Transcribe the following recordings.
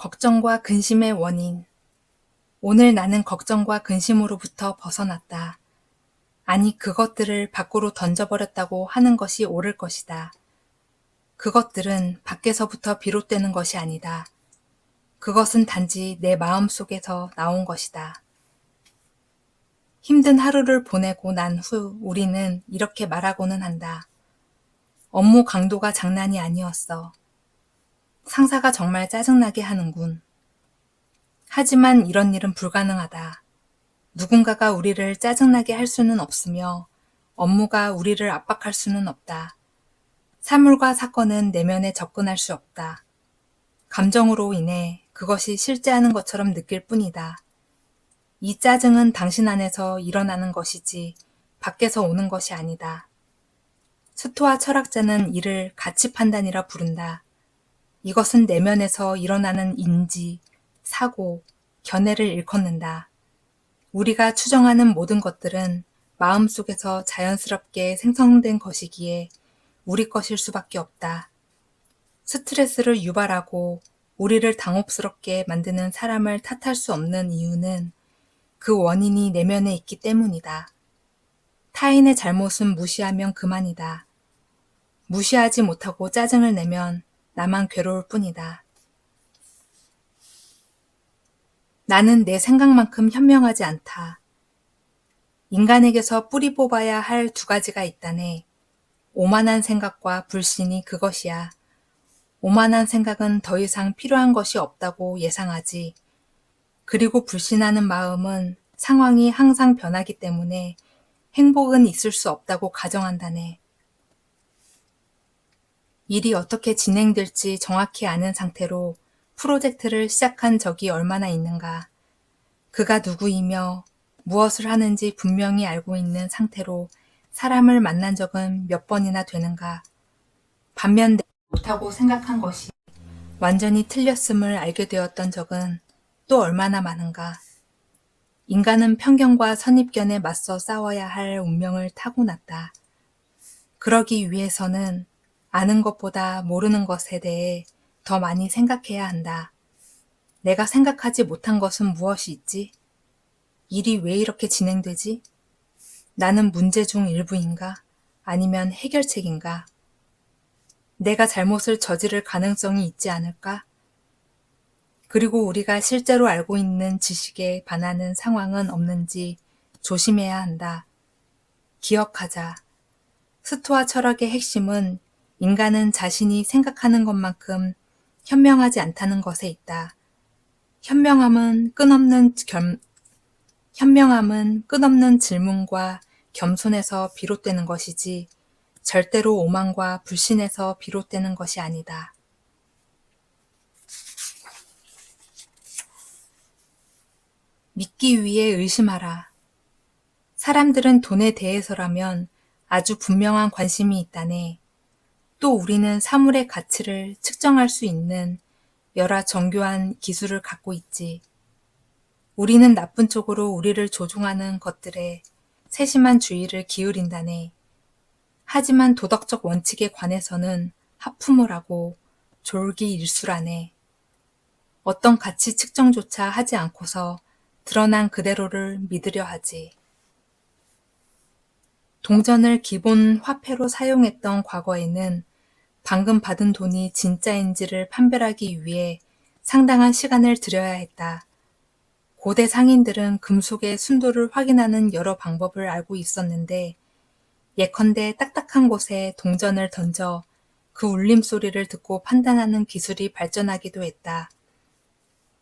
걱정과 근심의 원인. 오늘 나는 걱정과 근심으로부터 벗어났다. 아니, 그것들을 밖으로 던져버렸다고 하는 것이 옳을 것이다. 그것들은 밖에서부터 비롯되는 것이 아니다. 그것은 단지 내 마음 속에서 나온 것이다. 힘든 하루를 보내고 난 후 우리는 이렇게 말하고는 한다. 업무 강도가 장난이 아니었어. 상사가 정말 짜증나게 하는군. 하지만 이런 일은 불가능하다. 누군가가 우리를 짜증나게 할 수는 없으며 업무가 우리를 압박할 수는 없다. 사물과 사건은 내면에 접근할 수 없다. 감정으로 인해 그것이 실제하는 것처럼 느낄 뿐이다. 이 짜증은 당신 안에서 일어나는 것이지 밖에서 오는 것이 아니다. 스토아 철학자는 이를 가치 판단이라 부른다. 이것은 내면에서 일어나는 인지, 사고, 견해를 일컫는다. 우리가 추정하는 모든 것들은 마음속에서 자연스럽게 생성된 것이기에 우리 것일 수밖에 없다. 스트레스를 유발하고 우리를 당혹스럽게 만드는 사람을 탓할 수 없는 이유는 그 원인이 내면에 있기 때문이다. 타인의 잘못은 무시하면 그만이다. 무시하지 못하고 짜증을 내면 나만 괴로울 뿐이다. 나는 내 생각만큼 현명하지 않다. 인간에게서 뿌리 뽑아야 할 두 가지가 있다네. 오만한 생각과 불신이 그것이야. 오만한 생각은 더 이상 필요한 것이 없다고 예상하지. 그리고 불신하는 마음은 상황이 항상 변하기 때문에 행복은 있을 수 없다고 가정한다네. 일이 어떻게 진행될지 정확히 아는 상태로 프로젝트를 시작한 적이 얼마나 있는가. 그가 누구이며 무엇을 하는지 분명히 알고 있는 상태로 사람을 만난 적은 몇 번이나 되는가. 반면 내가 못하고 생각한 것이 완전히 틀렸음을 알게 되었던 적은 또 얼마나 많은가. 인간은 편견과 선입견에 맞서 싸워야 할 운명을 타고났다. 그러기 위해서는 아는 것보다 모르는 것에 대해 더 많이 생각해야 한다. 내가 생각하지 못한 것은 무엇이 있지? 일이 왜 이렇게 진행되지? 나는 문제 중 일부인가? 아니면 해결책인가? 내가 잘못을 저지를 가능성이 있지 않을까? 그리고 우리가 실제로 알고 있는 지식에 반하는 상황은 없는지 조심해야 한다. 기억하자. 스토아 철학의 핵심은 인간은 자신이 생각하는 것만큼 현명하지 않다는 것에 있다. 현명함은 끝없는 질문과 겸손에서 비롯되는 것이지 절대로 오만과 불신에서 비롯되는 것이 아니다. 믿기 위해 의심하라. 사람들은 돈에 대해서라면 아주 분명한 관심이 있다네. 또 우리는 사물의 가치를 측정할 수 있는 여러 정교한 기술을 갖고 있지. 우리는 나쁜 쪽으로 우리를 조종하는 것들에 세심한 주의를 기울인다네. 하지만 도덕적 원칙에 관해서는 하품을 하고 졸기일수라네. 어떤 가치 측정조차 하지 않고서 드러난 그대로를 믿으려 하지. 동전을 기본 화폐로 사용했던 과거에는 방금 받은 돈이 진짜인지를 판별하기 위해 상당한 시간을 들여야 했다. 고대 상인들은 금속의 순도를 확인하는 여러 방법을 알고 있었는데 예컨대 딱딱한 곳에 동전을 던져 그 울림소리를 듣고 판단하는 기술이 발전하기도 했다.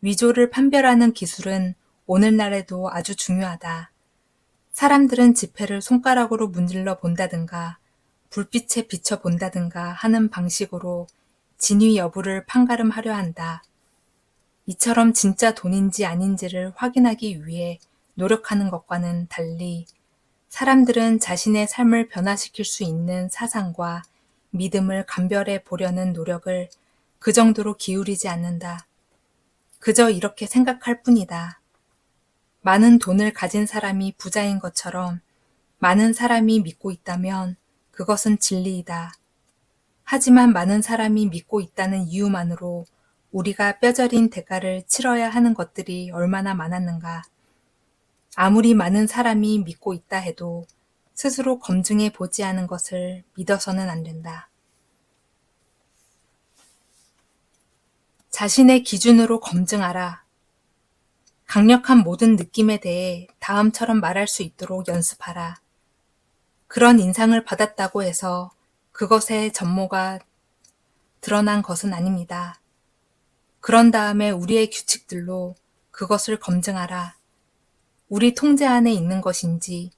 위조를 판별하는 기술은 오늘날에도 아주 중요하다. 사람들은 지폐를 손가락으로 문질러 본다든가 불빛에 비춰 본다든가 하는 방식으로 진위 여부를 판가름하려 한다. 이처럼 진짜 돈인지 아닌지를 확인하기 위해 노력하는 것과는 달리 사람들은 자신의 삶을 변화시킬 수 있는 사상과 믿음을 감별해 보려는 노력을 그 정도로 기울이지 않는다. 그저 이렇게 생각할 뿐이다. 많은 돈을 가진 사람이 부자인 것처럼 많은 사람이 믿고 있다면 그것은 진리이다. 하지만 많은 사람이 믿고 있다는 이유만으로 우리가 뼈저린 대가를 치러야 하는 것들이 얼마나 많았는가. 아무리 많은 사람이 믿고 있다 해도 스스로 검증해 보지 않은 것을 믿어서는 안 된다. 자신의 기준으로 검증하라. 강력한 모든 느낌에 대해 다음처럼 말할 수 있도록 연습하라. 그런 인상을 받았다고 해서 그것의 전모가 드러난 것은 아닙니다. 그런 다음에 우리의 규칙들로 그것을 검증하라. 우리 통제 안에 있는 것인지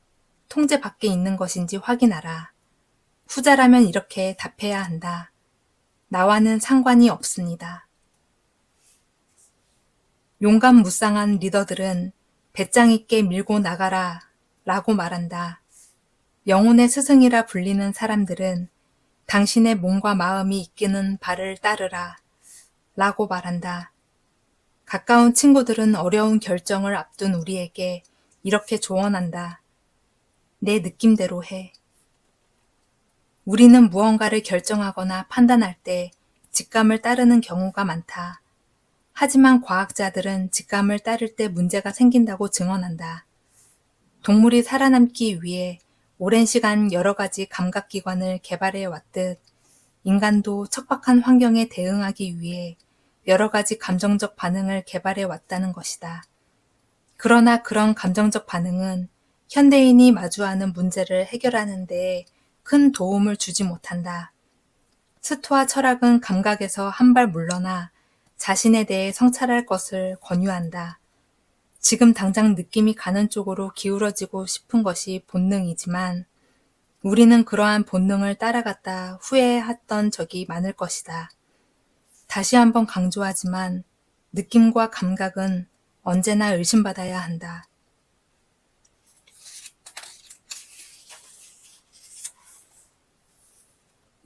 통제 밖에 있는 것인지 확인하라. 후자라면 이렇게 답해야 한다. 나와는 상관이 없습니다. 용감무쌍한 리더들은 배짱 있게 밀고 나가라 라고 말한다. 영혼의 스승이라 불리는 사람들은 당신의 몸과 마음이 이끄는 바를 따르라 라고 말한다. 가까운 친구들은 어려운 결정을 앞둔 우리에게 이렇게 조언한다. 내 느낌대로 해. 우리는 무언가를 결정하거나 판단할 때 직감을 따르는 경우가 많다. 하지만 과학자들은 직감을 따를 때 문제가 생긴다고 증언한다. 동물이 살아남기 위해 오랜 시간 여러 가지 감각기관을 개발해 왔듯 인간도 척박한 환경에 대응하기 위해 여러 가지 감정적 반응을 개발해 왔다는 것이다. 그러나 그런 감정적 반응은 현대인이 마주하는 문제를 해결하는 데 큰 도움을 주지 못한다. 스토아 철학은 감각에서 한 발 물러나 자신에 대해 성찰할 것을 권유한다. 지금 당장 느낌이 가는 쪽으로 기울어지고 싶은 것이 본능이지만 우리는 그러한 본능을 따라갔다 후회했던 적이 많을 것이다. 다시 한번 강조하지만 느낌과 감각은 언제나 의심받아야 한다.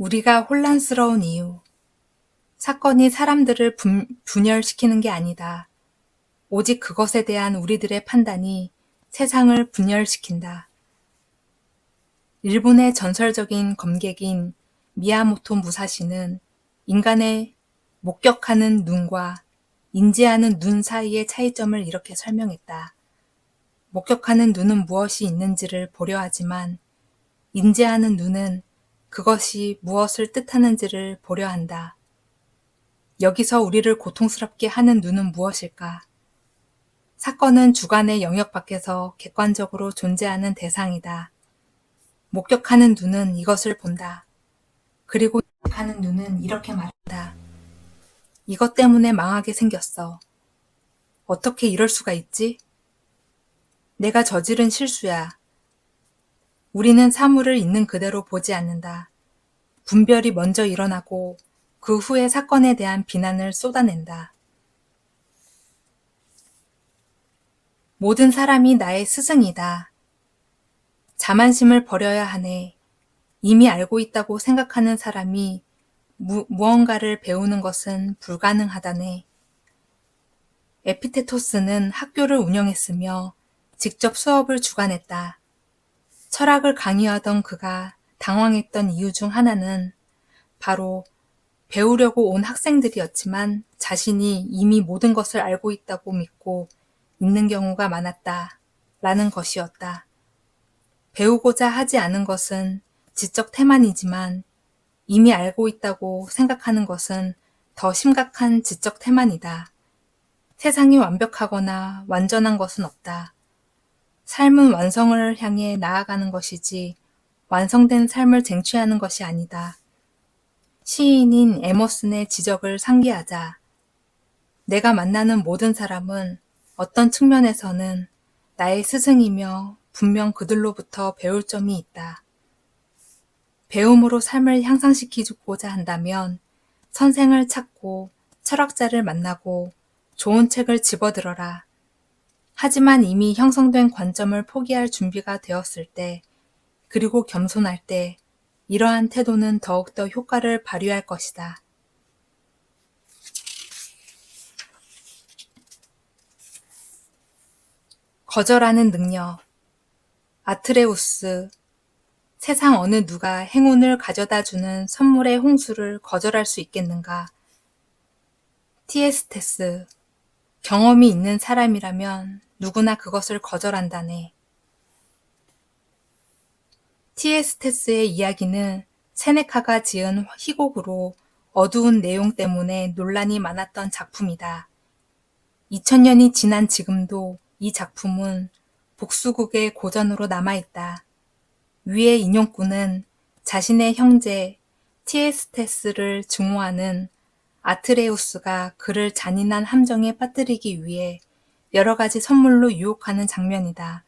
우리가 혼란스러운 이유. 사건이 사람들을 분열시키는 게 아니다. 오직 그것에 대한 우리들의 판단이 세상을 분열시킨다. 일본의 전설적인 검객인 미야모토 무사시는 인간의 목격하는 눈과 인지하는 눈 사이의 차이점을 이렇게 설명했다. 목격하는 눈은 무엇이 있는지를 보려 하지만 인지하는 눈은 그것이 무엇을 뜻하는지를 보려 한다. 여기서 우리를 고통스럽게 하는 눈은 무엇일까? 사건은 주관의 영역 밖에서 객관적으로 존재하는 대상이다. 목격하는 눈은 이것을 본다. 그리고 목격하는 눈은 이렇게 말한다. 이것 때문에 망하게 생겼어. 어떻게 이럴 수가 있지? 내가 저지른 실수야. 우리는 사물을 있는 그대로 보지 않는다. 분별이 먼저 일어나고 그 후에 사건에 대한 비난을 쏟아낸다. 모든 사람이 나의 스승이다. 자만심을 버려야 하네. 이미 알고 있다고 생각하는 사람이 무언가를 배우는 것은 불가능하다네. 에피테토스는 학교를 운영했으며 직접 수업을 주관했다. 철학을 강의하던 그가 당황했던 이유 중 하나는 바로 배우려고 온 학생들이었지만 자신이 이미 모든 것을 알고 있다고 믿고 있는 경우가 많았다. 라는 것이었다. 배우고자 하지 않은 것은 지적 태만이지만 이미 알고 있다고 생각하는 것은 더 심각한 지적 태만이다. 세상이 완벽하거나 완전한 것은 없다. 삶은 완성을 향해 나아가는 것이지 완성된 삶을 쟁취하는 것이 아니다. 시인인 에머슨의 지적을 상기하자. 내가 만나는 모든 사람은 어떤 측면에서는 나의 스승이며 분명 그들로부터 배울 점이 있다. 배움으로 삶을 향상시키고자 한다면 선생을 찾고 철학자를 만나고 좋은 책을 집어들어라. 하지만 이미 형성된 관점을 포기할 준비가 되었을 때, 그리고 겸손할 때 이러한 태도는 더욱더 효과를 발휘할 것이다. 거절하는 능력. 아트레우스. 세상 어느 누가 행운을 가져다 주는 선물의 홍수를 거절할 수 있겠는가? 티에스테스, 경험이 있는 사람이라면 누구나 그것을 거절한다네. 티에스테스의 이야기는 세네카가 지은 희곡으로 어두운 내용 때문에 논란이 많았던 작품이다. 2000년이 지난 지금도 이 작품은 복수극의 고전으로 남아있다. 위의 인용꾼은 자신의 형제 티에스테스를 증오하는 아트레우스가 그를 잔인한 함정에 빠뜨리기 위해 여러 가지 선물로 유혹하는 장면이다.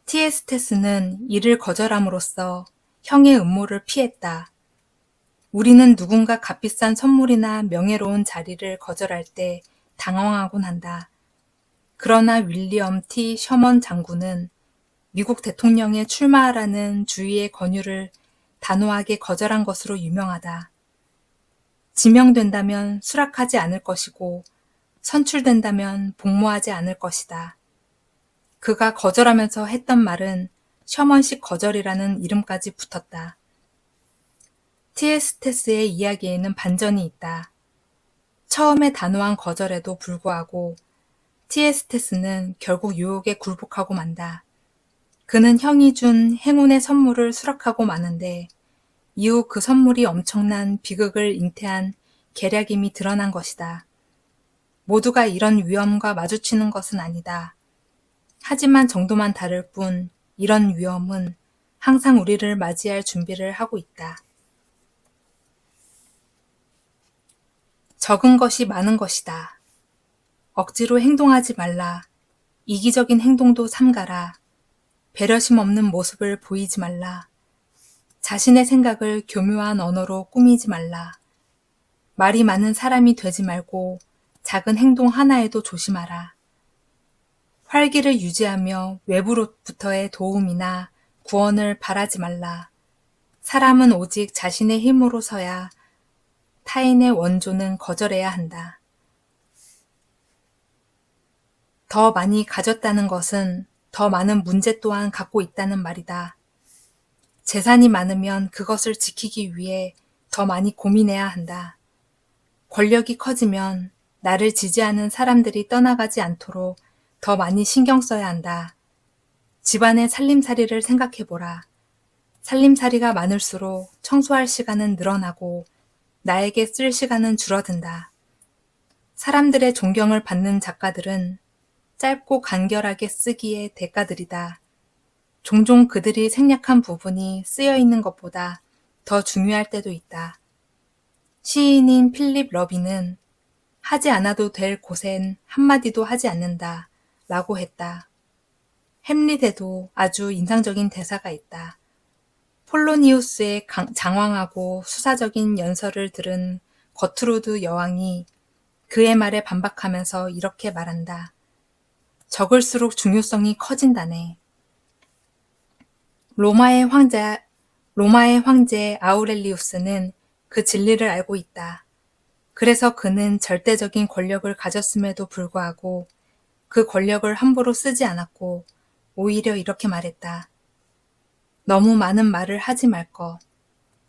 티에스테스는 이를 거절함으로써 형의 음모를 피했다. 우리는 누군가 값비싼 선물이나 명예로운 자리를 거절할 때 당황하곤 한다. 그러나 윌리엄 T. 셔먼 장군은 미국 대통령에 출마하라는 주위의 권유를 단호하게 거절한 것으로 유명하다. 지명된다면 수락하지 않을 것이고 선출된다면 복무하지 않을 것이다. 그가 거절하면서 했던 말은 셔먼식 거절이라는 이름까지 붙었다. 티에스테스의 이야기에는 반전이 있다. 처음에 단호한 거절에도 불구하고 티에스테스는 결국 유혹에 굴복하고 만다. 그는 형이 준 행운의 선물을 수락하고 마는데 이후 그 선물이 엄청난 비극을 잉태한 계략임이 드러난 것이다. 모두가 이런 위험과 마주치는 것은 아니다. 하지만 정도만 다를 뿐 이런 위험은 항상 우리를 맞이할 준비를 하고 있다. 적은 것이 많은 것이다. 억지로 행동하지 말라. 이기적인 행동도 삼가라. 배려심 없는 모습을 보이지 말라. 자신의 생각을 교묘한 언어로 꾸미지 말라. 말이 많은 사람이 되지 말고 작은 행동 하나에도 조심하라. 활기를 유지하며 외부로부터의 도움이나 구원을 바라지 말라. 사람은 오직 자신의 힘으로서야 타인의 원조는 거절해야 한다. 더 많이 가졌다는 것은 더 많은 문제 또한 갖고 있다는 말이다. 재산이 많으면 그것을 지키기 위해 더 많이 고민해야 한다. 권력이 커지면 나를 지지하는 사람들이 떠나가지 않도록 더 많이 신경 써야 한다. 집안의 살림살이를 생각해보라. 살림살이가 많을수록 청소할 시간은 늘어나고 나에게 쓸 시간은 줄어든다. 사람들의 존경을 받는 작가들은 짧고 간결하게 쓰기의 대가들이다. 종종 그들이 생략한 부분이 쓰여 있는 것보다 더 중요할 때도 있다. 시인인 필립 러비는 하지 않아도 될 곳엔 한마디도 하지 않는다 라고 했다. 햄릿에도 아주 인상적인 대사가 있다. 폴로니우스의 장황하고 수사적인 연설을 들은 거트루드 여왕이 그의 말에 반박하면서 이렇게 말한다. 적을수록 중요성이 커진다네. 로마의 황제 아우렐리우스는 그 진리를 알고 있다. 그래서 그는 절대적인 권력을 가졌음에도 불구하고 그 권력을 함부로 쓰지 않았고 오히려 이렇게 말했다. 너무 많은 말을 하지 말 것,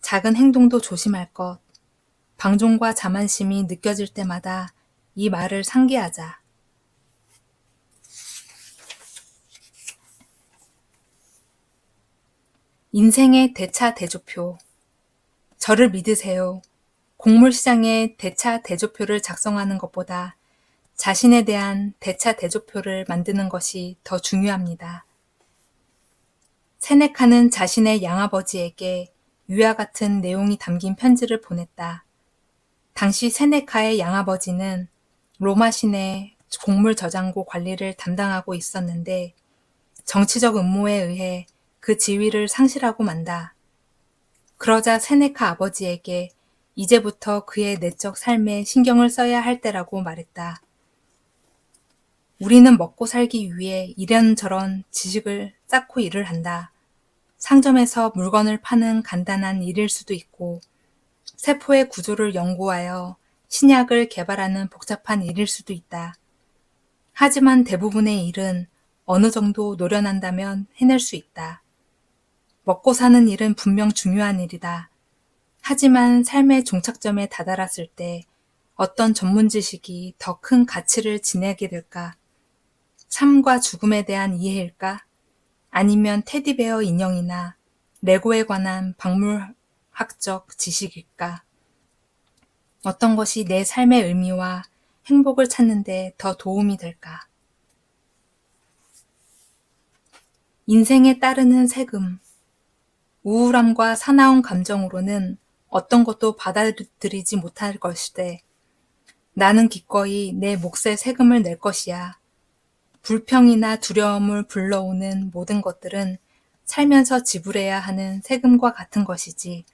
작은 행동도 조심할 것, 방종과 자만심이 느껴질 때마다 이 말을 상기하자. 인생의 대차 대조표. 저를 믿으세요. 곡물시장의 대차 대조표를 작성하는 것보다 자신에 대한 대차 대조표를 만드는 것이 더 중요합니다. 세네카는 자신의 양아버지에게 위와 같은 내용이 담긴 편지를 보냈다. 당시 세네카의 양아버지는 로마 시내 곡물 저장고 관리를 담당하고 있었는데 정치적 음모에 의해 그 지위를 상실하고 만다. 그러자 세네카 아버지에게 이제부터 그의 내적 삶에 신경을 써야 할 때라고 말했다. 우리는 먹고 살기 위해 이런저런 지식을 쌓고 일을 한다. 상점에서 물건을 파는 간단한 일일 수도 있고 세포의 구조를 연구하여 신약을 개발하는 복잡한 일일 수도 있다. 하지만 대부분의 일은 어느 정도 노련한다면 해낼 수 있다. 먹고 사는 일은 분명 중요한 일이다. 하지만 삶의 종착점에 다다랐을 때 어떤 전문 지식이 더 큰 가치를 지니게 될까? 삶과 죽음에 대한 이해일까? 아니면 테디베어 인형이나 레고에 관한 박물학적 지식일까? 어떤 것이 내 삶의 의미와 행복을 찾는 데 더 도움이 될까? 인생에 따르는 세금. 우울함과 사나운 감정으로는 어떤 것도 받아들이지 못할 것이되 나는 기꺼이 내 몫의 세금을 낼 것이야. 불평이나 두려움을 불러오는 모든 것들은 살면서 지불해야 하는 세금과 같은 것이지.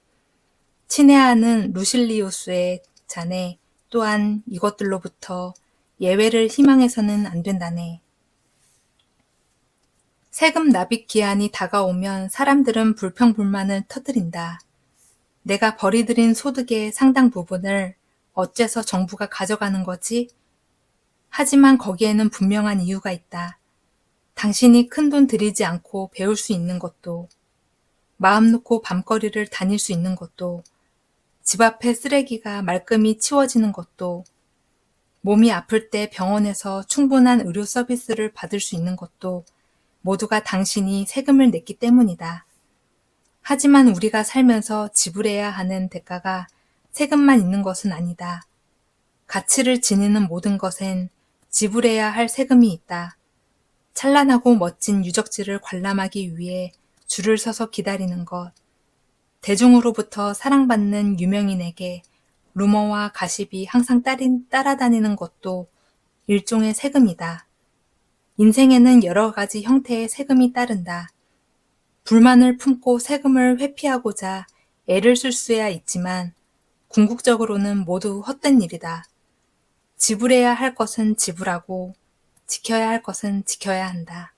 친애하는 루실리우스의 자네 또한 이것들로부터 예외를 희망해서는 안 된다네. 세금 납입 기한이 다가오면 사람들은 불평불만을 터뜨린다. 내가 벌이들인 소득의 상당 부분을 어째서 정부가 가져가는 거지? 하지만 거기에는 분명한 이유가 있다. 당신이 큰돈 들이지 않고 배울 수 있는 것도, 마음 놓고 밤거리를 다닐 수 있는 것도, 집 앞에 쓰레기가 말끔히 치워지는 것도, 몸이 아플 때 병원에서 충분한 의료 서비스를 받을 수 있는 것도 모두가 당신이 세금을 냈기 때문이다. 하지만 우리가 살면서 지불해야 하는 대가가 세금만 있는 것은 아니다. 가치를 지니는 모든 것엔 지불해야 할 세금이 있다. 찬란하고 멋진 유적지를 관람하기 위해 줄을 서서 기다리는 것, 대중으로부터 사랑받는 유명인에게 루머와 가십이 항상 따라다니는 것도 일종의 세금이다. 인생에는 여러 가지 형태의 세금이 따른다. 불만을 품고 세금을 회피하고자 애를 쓸 수야 있지만 궁극적으로는 모두 헛된 일이다. 지불해야 할 것은 지불하고 지켜야 할 것은 지켜야 한다.